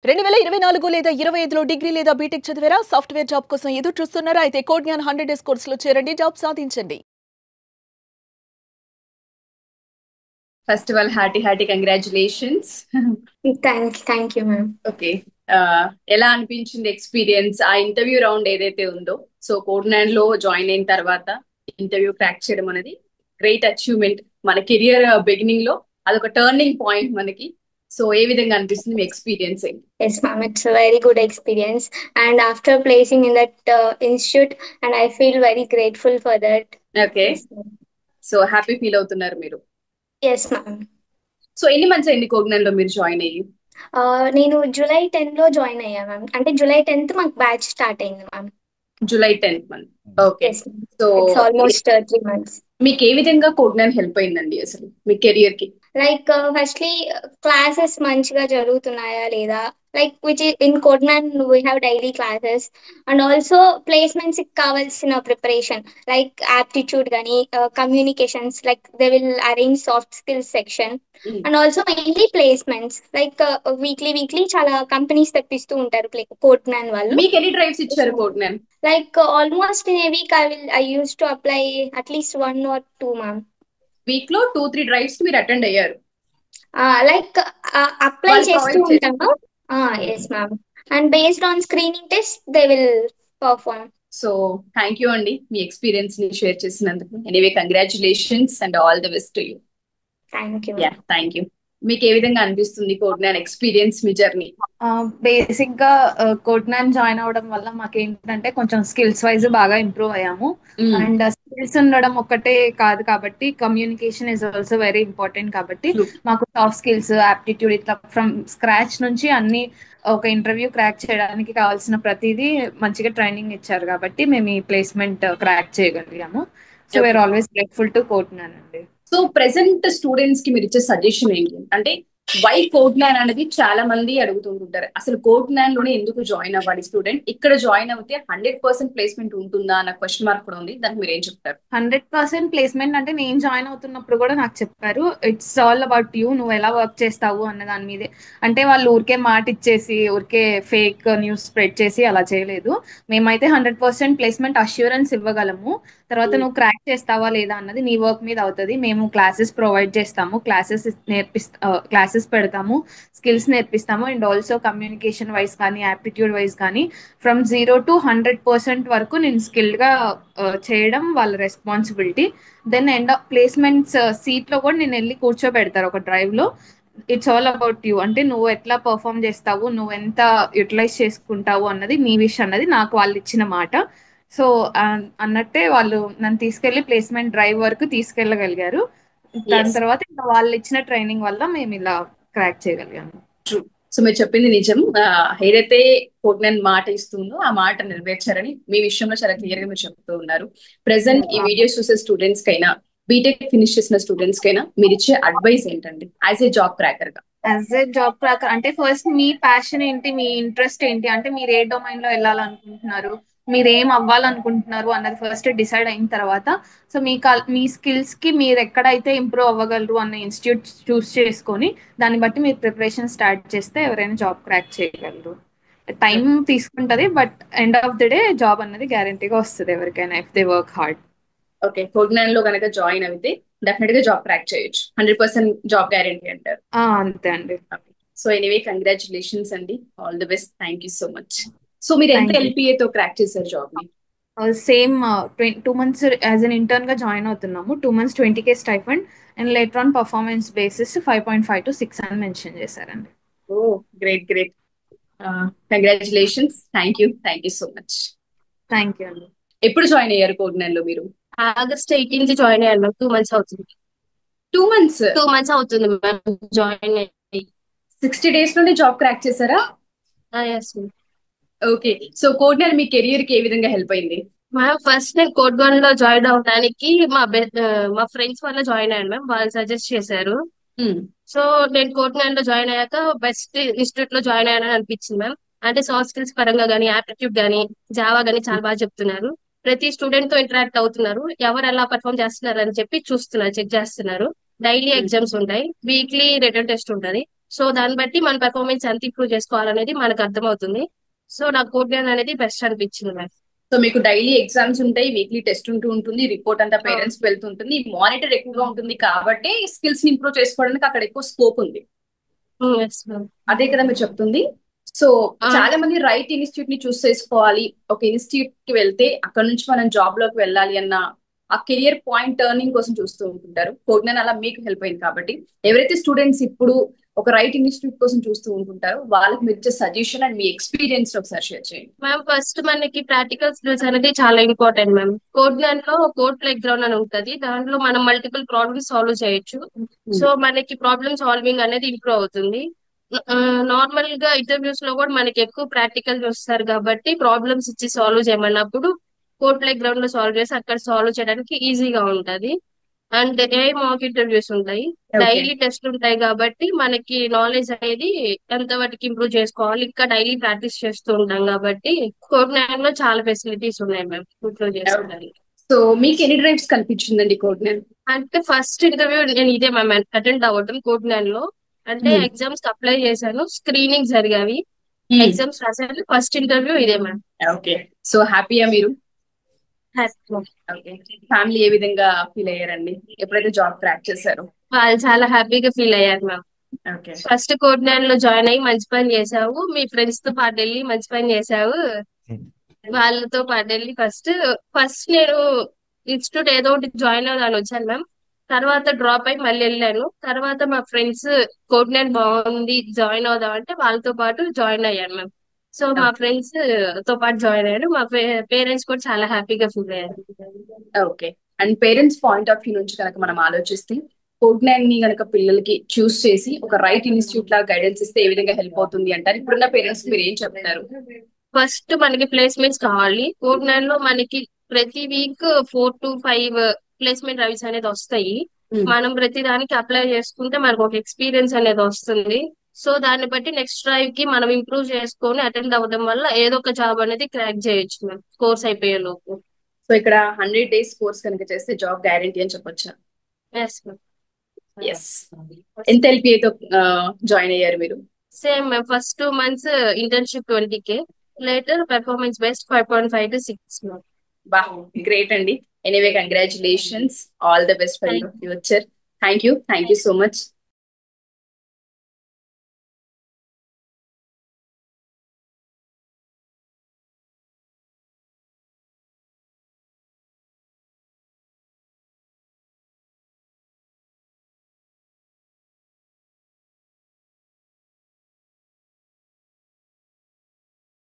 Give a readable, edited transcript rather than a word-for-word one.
2024 లేదా 25లో డిగ్రీ లేదా బీటెక్ చదివారా? సాఫ్ట్‌వేర్ జాబ్ కోసం ఎదురు చూస్తున్నారా? అయితే కోడ్ జ్ఞాన్ 100 డేస్ కోర్సులో చేరండి, జాబ్ సాధించండి. First of all hearty congratulations. Thank you ma'am. Okay. ఎలా అనిపించింది ఎక్స్పీరియన్స్ ఆ ఇంటర్వ్యూ రౌండ్ ఏదైతే ఉందో? సో కోడ్నాన్ లో జాయిన్ అయిన తర్వాత ఇంటర్వ్యూ క్రాక్ చేయడం అనేది గ్రేట్ అచీవ్మెంట్. మన కెరియర్ బిగినింగ్ లో అదొక టర్నింగ్ పాయింట్ మనకి. సో ఏ విధంగా అనిపిస్తుంది మీ ఎక్స్పీరియన్స్ ఏంటి? Yes, ma'am. It's a very good experience. And after placing in that institute, and I feel very grateful for that. Okay. Yes, ma'am. So happy feel అవుతున్నారు మీరు? Yes, ma'am. So ఎన్ని months అయింది కోడ్నాన్ లో మీరు join అయ్యి? నేను July 10 లో join అయ్యా మ్యామ్. అంటే జూలై 10th మాకు బ్యాచ్ స్టార్ట్ అయింది ma'am. July 10th month. Okay. Yes ma'am. So it's almost 3 months. మీకు ఏ విధంగా కోడ్నాన్ హెల్ప్ అయిందండి అసలు మీ కెరియర్ కి? లైక్ ఫస్ట్లీ క్లాసెస్ మంచిగా జరుగుతున్నాయా లేదా, like which in Codegnan we have daily classes. And also placements కి కావాల్సిన ప్రిపరేషన్ లైక్ యాప్టిట్యూడ్ కానీ communications, like they will arrange soft skills section. And also mainly placements like weekly చాలా companies తెప్పిస్తూ ఉంటారు కోడ్నాన్ వాళ్ళు. మీకు ఎన్ని డ్రైవ్స్ ఇచ్చారు Codegnan? Like almost in a week I use to apply at least 1 or 2 ma'am. Week లో 2-3 drives మీరు అటెండ్ అయ్యారు? లైక్ అప్లై వాళ్ళు చేస్తూ ప్రొవైడ్ చేస్తారు. ఉంటాము. Yes ma'am. And based on screening test they will perform. So thank you అండి మీ experience ని షేర్ చేసినందుకు. Anyway congratulations and all the best to you. Thank you. Thank you. మీకు ఏ విధంగా అనిపిస్తుంది కోడ్నాన్ ఎక్స్పీరియన్స్, మీ జర్నీ? బేసిక్ గా కోడ్నాన్ జాయిన్ అవడం వల్ల మాకు ఏంటంటే కొంచెం స్కిల్స్ వైజ్ బాగా ఇంప్రూవ్ అయ్యాము. అండ్ స్కిల్స్ ఉండడం ఒక్కటే కాదు కాబట్టి communication is also very important కాబట్టి మాకు సాఫ్ట్ స్కిల్స్, యాప్టిట్యూడ్ ఇట్లా ఫ్రమ్ స్క్రాచ్ నుంచి అన్ని ఒక ఇంటర్వ్యూ క్రాక్ చేయడానికి కావాల్సిన ప్రతిదీ మంచిగా ట్రైనింగ్ ఇచ్చారు కాబట్టి మేము ఈ ప్లేస్మెంట్ క్రాక్ చేయగలిగాము. So we're always grateful to Codegnan అండి. సో ప్రెసెంట్ స్టూడెంట్స్ కి మీరు ఇచ్చే సజెషన్ ఏంటి అంటే వై కోడ్నాన్ అనేది చాలా మంది అడుగుతుంటారు. అసలు కోడ్నాన్ లోనే ఎందుకు జాయిన్ అవ్వాలి స్టూడెంట్? ఇక్కడ జాయిన్ అవుతే 100% ప్లేస్మెంట్ ఉంటుందా అన్న క్వశ్చన్ మార్క్ కూడా ఉంది. దానికి మీరు ఏం చెప్తారు? 100% ప్లేస్మెంట్ అంటే నేను జాయిన్ అవుతున్నప్పుడు కూడా నాకు చెప్పారు, ఇట్స్ ఆల్ అబౌట్ యూ, నువ్వు ఎలా వర్క్ చేస్తావు అన్న దాని మీదే. అంటే వాళ్ళు ఊరికే మాట ఇచ్చేసి ఊరికే ఫేక్ న్యూస్ స్ప్రెడ్ చేసి అలా చేయలేదు. మేమైతే 100% ప్లేస్మెంట్ అష్యూరెన్స్ ఇవ్వగలము. తర్వాత నువ్వు క్రాక్ చేస్తావా లేదా అన్నది నీ వర్క్ మీద అవుతుంది. మేము క్లాసెస్ ప్రొవైడ్ చేస్తాము, క్లాసెస్ పెడతాము, స్కిల్స్ నేర్పిస్తాము. అండ్ ఆల్సో కమ్యూనికేషన్ వైజ్ కానీ యాప్టిట్యూడ్ వైజ్ కానీ ఫ్రమ్ 0 to 100% వరకు నేను స్కిల్డ్గా చేయడం వాళ్ళ responsibility. Then end of placements సీట్లో కూడా నేను వెళ్ళి కూర్చోబెడతారు ఒక డ్రైవ్లో. ఇట్స్ ఆల్ అబౌట్ యూ, అంటే నువ్వు ఎట్లా పర్ఫామ్ చేస్తావు, నువ్వు ఎంత యూటిలైజ్ చేసుకుంటావు అన్నది నీ విష్ అన్నది నాకు వాళ్ళు ఇచ్చిన మాట. సో అన్నట్టే వాళ్ళు నన్ను తీసుకెళ్లి ప్లేస్మెంట్ డ్రైవ్ వరకు తీసుకెళ్ళగలిగారు. దాని తర్వాత ఇంకా వాళ్ళు ఇచ్చిన ట్రైనింగ్ వల్ల మేము ఇలా క్రాక్ చేయగలిగాము. ట్రూ. సో మీరు చెప్పింది నిజం. ఏదైతే కోడ్నాన్ మాట ఇస్తుందో ఆ మాట నెరవేర్చారని మీ విషయంలో చాలా క్లియర్ గా మీరు చెప్తూ ఉన్నారు. ప్రెసెంట్ ఈ వీడియోస్ చూసే స్టూడెంట్స్ కైనా, బీటెక్ ఫినిష్ చేసిన స్టూడెంట్స్ కైనా మీరు ఇచ్చే అడ్వైస్ ఏంటండి యాజ్ ఏ జాబ్ క్రాకర్ గా? యాజ్ ఏ జాబ్ క్రాకర్ అంటే ఫస్ట్ మీ ప్యాషన్ ఏంటి, మీ ఇంట్రెస్ట్ ఏంటి, అంటే మీరు ఏ డొమైన్ లో వెళ్ళాలనుకుంటున్నారు, మీరు ఏం అవ్వాలనుకుంటున్నారు అన్నది ఫస్ట్ డిసైడ్ అయిన తర్వాత సో మీ స్కిల్స్ కి మీరు ఎక్కడైతే ఇంప్రూవ్ అవ్వగలరు అన్న ఇన్స్టిట్యూట్ చూస్ చేసుకొని దాన్ని బట్టి మీరు ప్రిపరేషన్ స్టార్ట్ చేస్తే ఎవరైనా జాబ్ క్రాక్ చేయగలరు. టైం తీసుకుంటది but end of the day job అన్నది గ్యారంటీగా వస్తుంది ఎవరికైనా if they work hard. Okay. Codegnan లో కనుక జాయిన్ అయితే డెఫినెట్ గా జాబ్ క్రాక్ చేయొచ్చు. 100% జాబ్ గ్యారంటీ అంటారు. అంతే అండి. సో ఎనీవే కంగ్రాచులేషన్స్ అండి, all the best. Thank you so much. So మీరు ఎంత LPA తో క్రాక్ చేశారు జాబ్ ని? Same 2 months as an intern గా జాయిన్ అవుతున్నాము. 2 months 20K stipend and later on performance basis 5.5 to 6 అని మెన్షన్ చేశారండి. Oh great great. Congratulations. Thank you so much. Thank you అండి. ఎప్పుడు జాయిన్ అయ్యారు కోడ్నాన్ లో మీరు? ఆగస్ట్ 18 జాయిన్ అయ్యాను మ్యామ్. 2 months అవుతుంది. 2 months? 2 months అవుతుంది మ్యామ్ జాయిన్ అయ్యి. 60 days నుండి జాబ్ క్రాక్ చేశారా? Yes ma'am. Okay. So Codegnan మీ కెరియర్ కి ఏ విధంగా హెల్ప్ అయింది? మ్యామ్ ఫస్ట్ నేను కోడ్నాన్ లో జాయిన్ అవడానికి మా ఫ్రెండ్స్ వల్ల జాయిన్ అయ్యాను మ్యామ్. వాళ్ళు సజెస్ట్ చేశారు. సో నేను కోడ్నాన్ లో జాయిన్ అయ్యాక బెస్ట్ ఇన్స్టిట్యూట్ లో జాయిన్ అయ్యానని అనిపించింది మ్యామ్. అంటే సాఫ్ట్ స్కిల్స్ పరంగా కానీ యాప్టిట్యూడ్ కానీ జావా కానీ చాలా బాగా చెప్తున్నారు. ప్రతి స్టూడెంట్ తో ఇంటరాక్ట్ అవుతున్నారు, ఎవరు ఎలా పర్ఫామ్ చేస్తున్నారు అని చెప్పి చూస్తున్నారు, చెక్ చేస్తున్నారు. డైలీ ఎగ్జామ్స్ ఉంటాయి, వీక్లీ రిటర్న్ టెస్ట్ ఉంటుంది. సో దాన్ని బట్టి మన పెర్ఫార్మెన్స్ ఎంత ఇంప్రూవ్ చేసుకోవాలనేది మనకు అర్థమవుతుంది. సో నాకు కోడ్ జ్ఞాన్ అనేది బెస్ట్ అనిపించింది మ్యామ్. సో మీకు డైలీ ఎగ్జామ్స్ ఉంటాయి, వీక్లీ టెస్ట్ ఉంటుంది, రిపోర్ట్ అంతా పేరెంట్స్ కి వెళ్తుంటుంది, మానిటర్ ఎక్కువగా ఉంటుంది కాబట్టి స్కిల్స్ ని ఇంప్రూవ్ చేసుకోవడానికి అక్కడ ఎక్కువ స్కోప్ ఉంది. Yes ma'am. అదే కదా మీరు చెప్తుంది. సో చాలా మంది రైట్ ఇన్స్టిట్యూట్ ని చూస్ చేసుకోవాలి, ఒక ఇన్స్టిట్యూట్ కి వెళ్తే అక్కడ నుంచి మనం జాబ్ లోకి వెళ్ళాలి అన్న ఆ కెరియర్ పాయింట్ టర్నింగ్ కోసం చూస్తూ ఉంటుంటారు. కోడ్జ్ఞాన్ అలా మీకు హెల్ప్ అయింది కాబట్టి ఎవరైతే స్టూడెంట్స్ ఇప్పుడు ఒక రైట్ ఇన్స్టిట్యూట్ కోసం చూస్తూ ఉంటుంటారో వాళ్ళకి మీరు ఇచ్చే సజెషన్ అండ్ మీ ఎక్స్పీరియన్స్ ఒకసారి షేర్ చేయండి. మ్యామ్ ఫస్ట్ మనకి ప్రాక్టికల్ స్కిల్స్ అనేది చాలా ఇంపార్టెంట్ మ్యామ్. కోడ్ దాంట్లో కోడ్ ప్లే గ్రౌండ్ అని ఉంటుంది, దాంట్లో మనం మల్టిపుల్ ప్రాబ్లమ్స్ సాల్వ్ చేయొచ్చు. సో మనకి ప్రాబ్లమ్ సాల్వింగ్ అనేది ఇంప్రూవ్ అవుతుంది. నార్మల్ గా ఇంటర్వ్యూస్ లో కూడా మనకి ఎక్కువ ప్రాక్టికల్ చూస్తారు కాబట్టి ప్రాబ్లమ్స్ ఇచ్చి సాల్వ్ చేయమన్నప్పుడు కోడ్ ప్లే గ్రౌండ్ లో సాల్వ్ చేసి అక్కడ సాల్వ్ చేయడానికి ఈజీగా ఉంటది. అండ్ మాక్ ఇంటర్వ్యూస్ ఉంటాయి, డైలీ టెస్ట్ ఉంటాయి కాబట్టి మనకి నాలెడ్జ్ అనేది ఎంత వాటికి ఇంప్రూవ్ చేసుకోవాలి ఇంకా డైలీ ప్రాక్టీస్ చేస్తూ ఉంటాం కాబట్టి కోడ్ నైన్ లో చాలా ఫెసిలిటీస్ ఉన్నాయి మ్యామ్ ఇంప్రూవ్ చేసుకోవడానికి. సో మీకు ఎన్ని డ్రైవ్స్ కనిపించిందండి కోడ్జ్ఞాన్? అంటే ఫస్ట్ ఇంటర్వ్యూ నేను ఇదే మ్యామ్ అటెండ్ అవ్వడం కోడ్ నైన్ లో. అంటే ఎగ్జామ్స్ కి అప్లై చేశాను, స్క్రీనింగ్ జరిగావి, ఎగ్జామ్స్ రాశాను, ఫస్ట్ ఇంటర్వ్యూ ఇదే మ్యామ్. ఓకే. సో హ్యాపీయా మీరు? హ్యాపీ. ఫ్యామిలీ ఏ విధంగా ఫీల్ అయ్యారండి ఎప్పుడైతే జాబ్ క్రాక్ చేశారు? వాళ్ళు చాలా హ్యాపీగా ఫీల్ అయ్యారు ma'am. Okay. First code nine లో జాయిన్ అయ్యి మంచి పని చేసావు, మీ ఫ్రెండ్స్ తో పాటు వెళ్ళి మంచి పని చేసావు, వాళ్ళతో పాటు వెళ్ళి ఫస్ట్ నేను ఇన్స్టిట్యూట్ ఏదో ఒకటి జాయిన్ అవుదాని వచ్చాను మ్యామ్. తర్వాత డ్రాప్ అయి మళ్ళీ వెళ్ళాను. తర్వాత మా ఫ్రెండ్స్ కోడ్ నైన్ బాగుంది జాయిన్ అవుదాం అంటే వాళ్ళతో పాటు జాయిన్ అయ్యాను మ్యామ్. సో మా ఫ్రెండ్స్ తో పాటు జాయిన్ అయ్యారు, మా పేరెంట్స్ కూడా చాలా హ్యాపీగా ఫీల్ అయ్యారు. Okay. And parents point of view నుంచి కనుక మనం ఆలోచిస్తే కోడ్జ్ఞాన్ ని కనుక పిల్లలకి చూస్ చేసి ఒక రైట్ ఇన్స్టిట్యూట్ లా గైడెన్స్ ఇస్తే ఏ విధంగా హెల్ప్ అవుతుంది అంటారు? ఇప్పుడున్న పేరెంట్స్ మీరు ఏం చెప్తారు? ఫస్ట్ మనకి ప్లేస్మెంట్స్ కావాలి. కోడ్ నైన్ లో మనకి ప్రతి వీక్ 4 to 5 ప్లేస్మెంట్ డ్రైవ్స్ అనేది వస్తాయి. మనం ప్రతి దానికి అప్లై చేసుకుంటే మనకు ఒక ఎక్స్పీరియన్స్ అనేది వస్తుంది. సో దాన్ని బట్టి నెక్స్ట్ డ్రైవ్ కి మనం ఇంప్రూవ్ చేసుకొని అటెండ్ అవ్వడం వల్ల ఏదో ఒక జాబ్ అనేది క్రాక్ చేయొచ్చు మ్యామ్ కోర్స్ అయిపోయే లోపు. సో ఇక్కడ 100 days కోర్స్ కనుక చేస్తే జాబ్ గ్యారంటీ అని చెప్పొచ్చా? Yes ma'am. ఎస్. ఎంత ఎల్పిఏతో జాయిన్ అయ్యారు మీరు? Same ma'am, first 2 months internship 20K, later performance based 5.5 to 6 ma'am. బా, గ్రేట్ అండి. Anyway congratulations, all the best for your future. Thank you so much.